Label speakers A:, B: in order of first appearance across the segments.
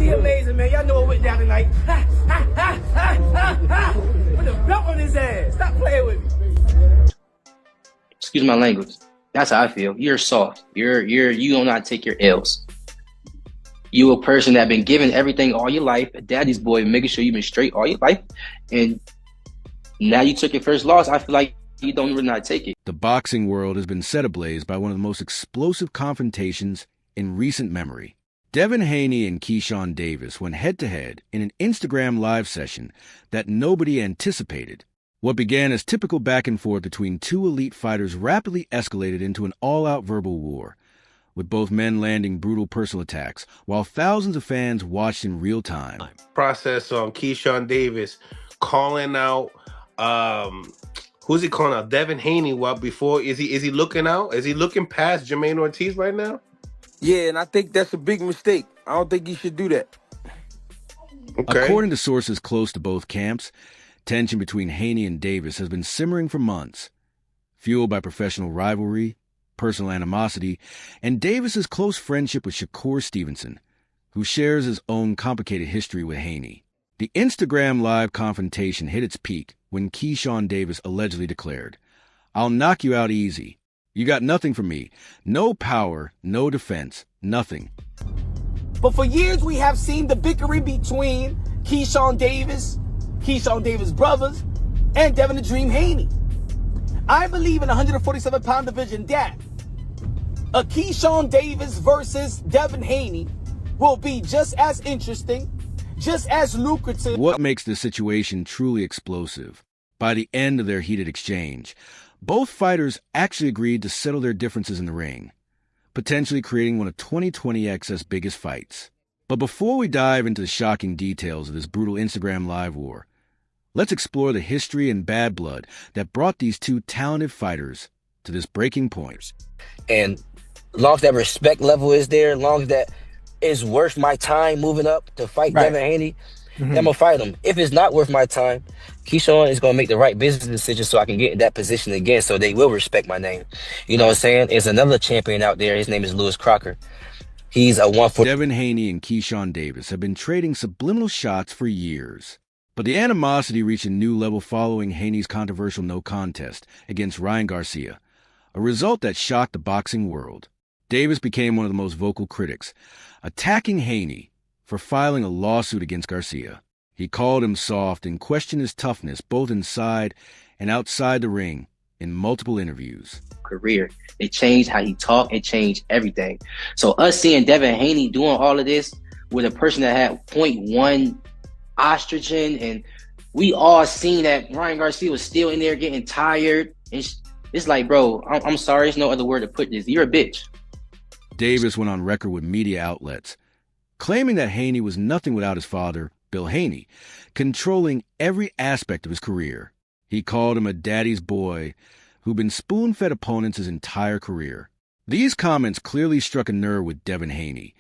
A: pretty amazing, man. Y'all know what went down tonight. Ha, ha, ha, ha, ha, ha. Put the belt on his ass. Stop playing with me.
B: Excuse my language. That's how I feel. You're soft. You don't know how to take your L's. You a person that been given everything all your life, a daddy's boy, making sure you've been straight all your life, and now you took your first loss. I feel like you don't really know how to take it.
C: The boxing world has been set ablaze by one of the most explosive confrontations in recent memory. Devin Haney and Keyshawn Davis went head-to-head in an Instagram live session that nobody anticipated. What began as typical back and forth between two elite fighters rapidly escalated into an all-out verbal war, with both men landing brutal personal attacks, while thousands of fans watched in real time.
D: Process on Keyshawn Davis calling out, who's he calling out? Devin Haney. What before? Is he looking out? Is he looking past Jermaine Ortiz right now?
E: Yeah, and I think that's a big mistake. I don't think he should do that.
D: Okay.
C: According to sources close to both camps, tension between Haney and Davis has been simmering for months, fueled by professional rivalry, personal animosity, and Davis's close friendship with Shakur Stevenson, who shares his own complicated history with Haney. The Instagram live confrontation hit its peak when Keyshawn Davis allegedly declared, "I'll knock you out easy. You got nothing from me. No power, no defense, nothing."
A: But for years, we have seen the bickering between Keyshawn Davis brothers, and Devin the Dream Haney. I believe in the 147-pound division that a Keyshawn Davis versus Devin Haney will be just as interesting, just as lucrative.
C: What makes this situation truly explosive? By the end of their heated exchange, both fighters actually agreed to settle their differences in the ring, potentially creating one of 2020 XS biggest fights. But before we dive into the shocking details of this brutal Instagram live war, let's explore the history and bad blood that brought these two talented fighters to this breaking point.
B: And as long as that respect level is there, as long as that is worth my time moving up to fight Devin Haney, I'm gonna fight him. If it's not worth my time, Keyshawn is gonna make the right business decision so I can get in that position again, so they will respect my name. You know what I'm saying? There's another champion out there. His name is Lewis Crocker. He's a 140.
C: Devin Haney and Keyshawn Davis have been trading subliminal shots for years. But the animosity reached a new level following Haney's controversial no contest against Ryan Garcia, a result that shocked the boxing world. Davis became one of the most vocal critics, attacking Haney for filing a lawsuit against Garcia. He called him soft and questioned his toughness both inside and outside the ring in multiple interviews.
B: Career. It changed how he talked. It changed everything. So us seeing Devin Haney doing all of this with a person that had 0.1 estrogen, and we all seen that Ryan Garcia was still in there getting tired. It's like, bro, I'm sorry. There's no other word to put this. You're a bitch.
C: Davis went on record with media outlets, claiming that Haney was nothing without his father, Bill Haney, controlling every aspect of his career. He called him a daddy's boy who'd been spoon-fed opponents his entire career. These comments clearly struck a nerve with Devin Haney,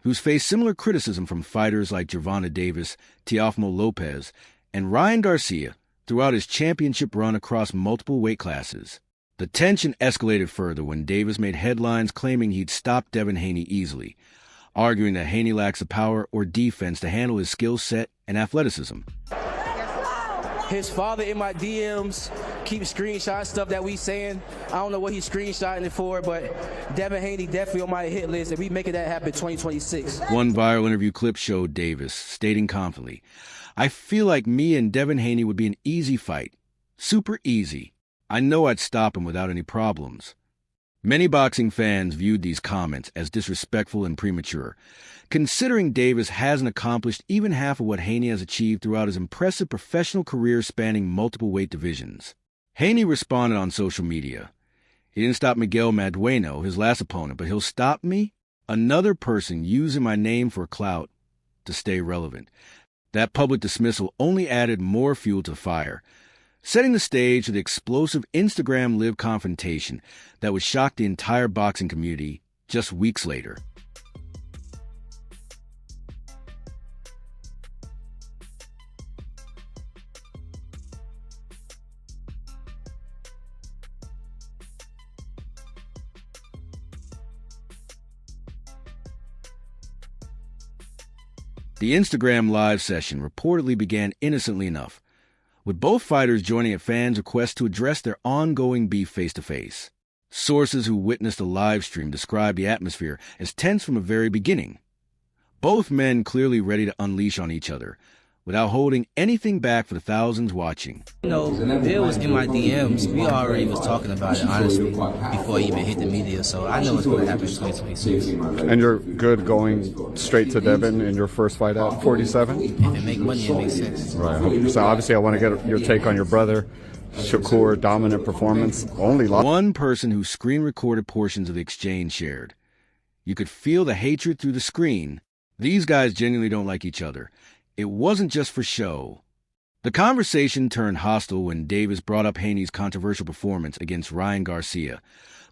C: who's faced similar criticism from fighters like Gervonta Davis, Teofimo Lopez, and Ryan Garcia throughout his championship run across multiple weight classes. The tension escalated further when Davis made headlines claiming he'd stop Devin Haney easily, arguing that Haney lacks the power or defense to handle his skill set and athleticism.
F: His father in my DMs keeps screenshotting stuff that we saying. I don't know what he's screenshotting it for, but Devin Haney definitely on my hit list, and we making that happen 2026.
C: One viral interview clip showed Davis stating confidently, "I feel like me and Devin Haney would be an easy fight. Super easy. I know I'd stop him without any problems." Many boxing fans viewed these comments as disrespectful and premature, considering Davis hasn't accomplished even half of what Haney has achieved throughout his impressive professional career spanning multiple weight divisions. Haney responded on social media. He didn't stop Miguel Madueno, his last opponent, but he'll stop me, another person using my name for clout, to stay relevant. That public dismissal only added more fuel to the fire, setting the stage for the explosive Instagram live confrontation that would shock the entire boxing community just weeks later. The Instagram live session reportedly began innocently enough, with both fighters joining at fans' request to address their ongoing beef face-to-face. Sources who witnessed the live stream described the atmosphere as tense from the very beginning. Both men clearly ready to unleash on each other, without holding anything back for the thousands watching.
F: Bill was in my DMs. We already was talking about it, honestly, before he even hit the media, so I know it's going to happen in 2026.
G: And you're good going straight to Devin in your first fight at 47?
F: If it make money, it makes sense.
G: Right, 100%. Obviously, I want to get your take on your brother. Shakur, dominant performance.
C: One person who screen-recorded portions of the exchange shared. You could feel the hatred through the screen. These guys genuinely don't like each other. It wasn't just for show. The conversation turned hostile when Davis brought up Haney's controversial performance against Ryan Garcia,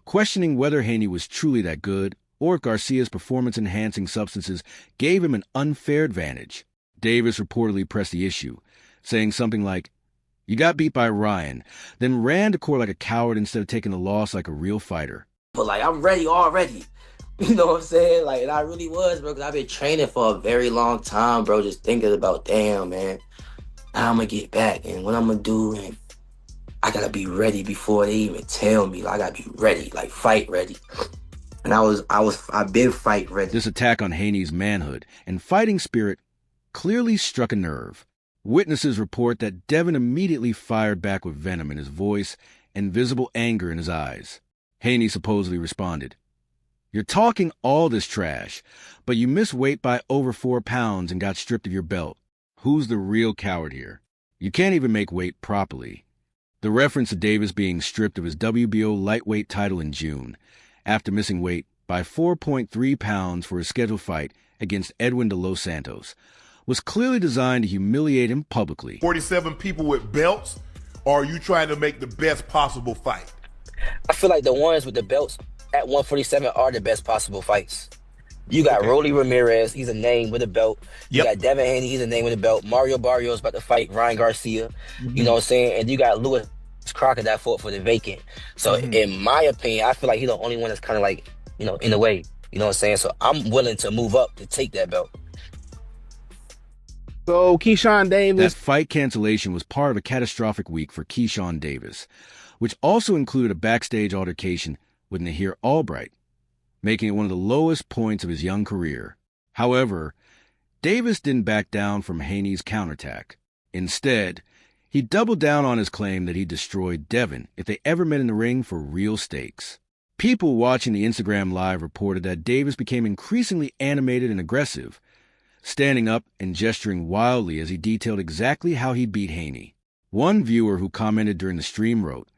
C: questioning whether Haney was truly that good or if Garcia's performance-enhancing substances gave him an unfair advantage. Davis reportedly pressed the issue, saying something like, "You got beat by Ryan, then ran to court like a coward instead of taking the loss like a real fighter."
B: But, like, I'm ready already. You know what I'm saying? Like, and I really was, bro, because I've been training for a very long time, bro, just thinking about, damn, man, how I'm going to get back and what I'm going to do, and I got to be ready before they even tell me. Like, I got to be ready, like, fight ready. And I've been fight ready.
C: This attack on Haney's manhood and fighting spirit clearly struck a nerve. Witnesses report that Devin immediately fired back with venom in his voice and visible anger in his eyes. Haney supposedly responded, "You're talking all this trash, but you missed weight by over 4 pounds and got stripped of your belt. Who's the real coward here? You can't even make weight properly." The reference to Davis being stripped of his WBO lightweight title in June, after missing weight by 4.3 pounds for his scheduled fight against Edwin de Los Santos, was clearly designed to humiliate him publicly.
H: 47 people with belts, or are you trying to make the best possible fight?
B: I feel like the ones with the belts at 147 are the best possible fights. You got Rolly Ramirez, he's a name with a belt. You got Devin Haney, he's a name with a belt. Mario Barrios about to fight Ryan Garcia. You know what I'm saying? And you got Louis Crockett that fought for the vacant. So in my opinion, I feel like he's the only one that's kind of like, you know, in the way. You know what I'm saying? So I'm willing to move up to take that belt.
A: So Keyshawn Davis.
C: That fight cancellation was part of a catastrophic week for Keyshawn Davis, which also included a backstage altercation with Nahir Albright, making it one of the lowest points of his young career. However, Davis didn't back down from Haney's counterattack. Instead, he doubled down on his claim that he destroyed Devin if they ever met in the ring for real stakes. People watching the Instagram Live reported that Davis became increasingly animated and aggressive, standing up and gesturing wildly as he detailed exactly how he beat Haney. One viewer who commented during the stream wrote,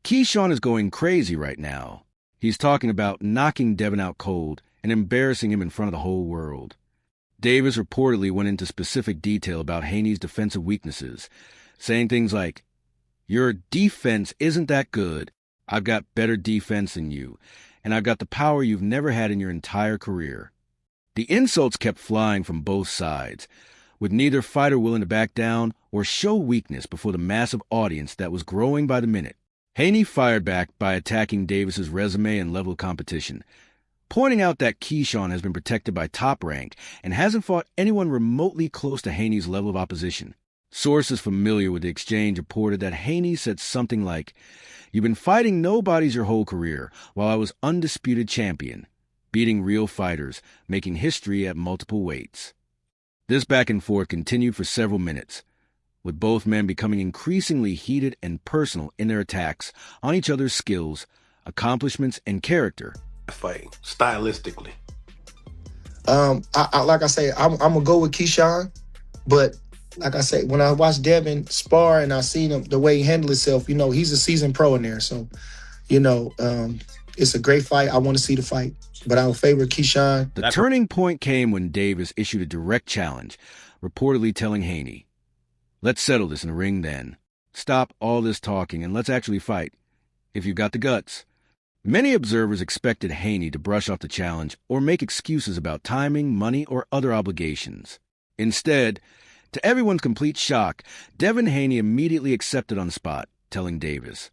C: "Keyshawn is going crazy right now. He's talking about knocking Devin out cold and embarrassing him in front of the whole world." Davis reportedly went into specific detail about Haney's defensive weaknesses, saying things like, "Your defense isn't that good. I've got better defense than you, and I've got the power you've never had in your entire career." The insults kept flying from both sides, with neither fighter willing to back down or show weakness before the massive audience that was growing by the minute. Haney fired back by attacking Davis's resume and level of competition, pointing out that Keyshawn has been protected by Top Rank and hasn't fought anyone remotely close to Haney's level of opposition. Sources familiar with the exchange reported that Haney said something like, "You've been fighting nobodies your whole career, while I was undisputed champion, beating real fighters, making history at multiple weights." This back and forth continued for several minutes, with both men becoming increasingly heated and personal in their attacks on each other's skills, accomplishments, and character.
D: Fight stylistically.
I: Like I say, I'm gonna go with Keyshawn, but like I say, when I watched Devin spar and I seen him the way he handled himself, you know, he's a seasoned pro in there. So, you know, it's a great fight. I want to see the fight, but I'll favor Keyshawn.
C: The turning point came when Davis issued a direct challenge, reportedly telling Haney, "Let's settle this in the ring then. Stop all this talking and let's actually fight, if you've got the guts." Many observers expected Haney to brush off the challenge or make excuses about timing, money, or other obligations. Instead, to everyone's complete shock, Devin Haney immediately accepted on the spot, telling Davis,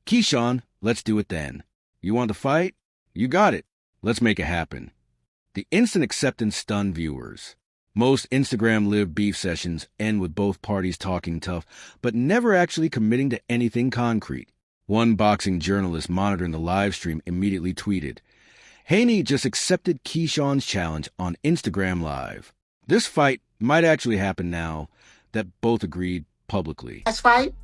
C: "Keyshawn, let's do it then. You want to fight? You got it. Let's make it happen." The instant acceptance stunned viewers. Most Instagram-lived beef sessions end with both parties talking tough, but never actually committing to anything concrete. One boxing journalist monitoring the live stream immediately tweeted, "Haney just accepted Keyshawn's challenge on Instagram Live. This fight might actually happen now," that both agreed publicly.
J: Next fight,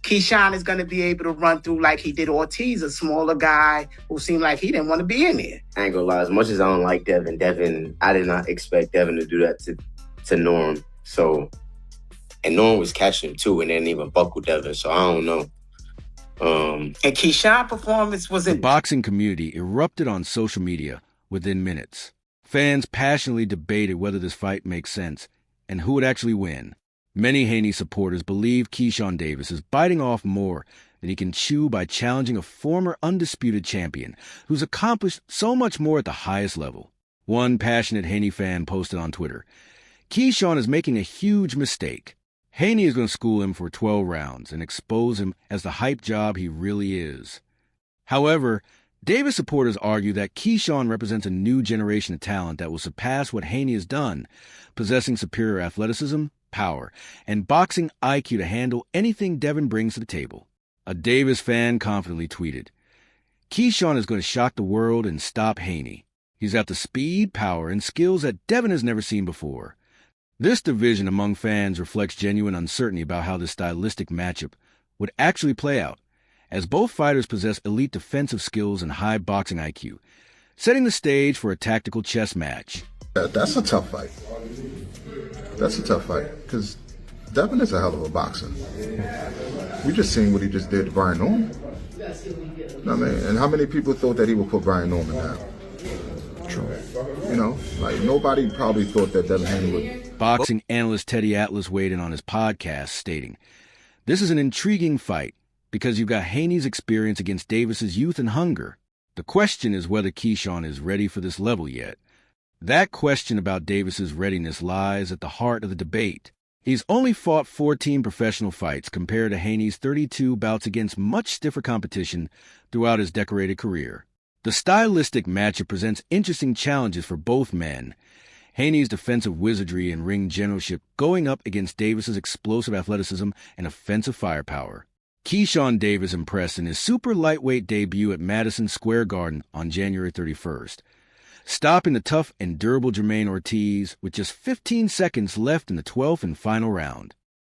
J: Keyshawn is going to be able to run through like he did Ortiz, a smaller guy who seemed like he didn't want to be in there.
K: I ain't gonna lie, as much as I don't like Devin, I did not expect Devin to do that to Norm. So, and Norm was catching him too and didn't even buckle Devin, so I don't know.
J: And Keyshawn's performance was
C: The boxing community erupted on social media within minutes. Fans passionately debated whether this fight makes sense and who would actually win. Many Haney supporters believe Keyshawn Davis is biting off more than he can chew by challenging a former undisputed champion who's accomplished so much more at the highest level. One passionate Haney fan posted on Twitter, "Keyshawn is making a huge mistake. Haney is going to school him for 12 rounds and expose him as the hype job he really is." However, Davis supporters argue that Keyshawn represents a new generation of talent that will surpass what Haney has done, possessing superior athleticism, power, and boxing IQ to handle anything Devin brings to the table. A Davis fan confidently tweeted, "Keyshawn is going to shock the world and stop Haney. He's got the speed, power, and skills that Devin has never seen before." This division among fans reflects genuine uncertainty about how this stylistic matchup would actually play out, as both fighters possess elite defensive skills and high boxing IQ, setting the stage for a tactical chess match.
L: That's a tough fight. That's a tough fight, because Devin is a hell of a boxer. We just seen what he just did to Brian Norman. I mean, and how many people thought that he would put Brian Norman down? True. You know, like nobody probably thought that Devin Haney would.
C: Boxing analyst Teddy Atlas weighed in on his podcast, stating, "This is an intriguing fight because you've got Haney's experience against Davis's youth and hunger. The question is whether Keyshawn is ready for this level yet. That question about Davis's readiness lies at the heart of the debate. He's only fought 14 professional fights compared to Haney's 32 bouts against much stiffer competition throughout his decorated career. The stylistic matchup presents interesting challenges for both men. Haney's defensive wizardry and ring generalship going up against Davis's explosive athleticism and offensive firepower. Keyshawn Davis impressed in his super lightweight debut at Madison Square Garden on January 31st. Stopping the tough and durable Jermaine Ortiz with just 15 seconds left in the 12th and final round.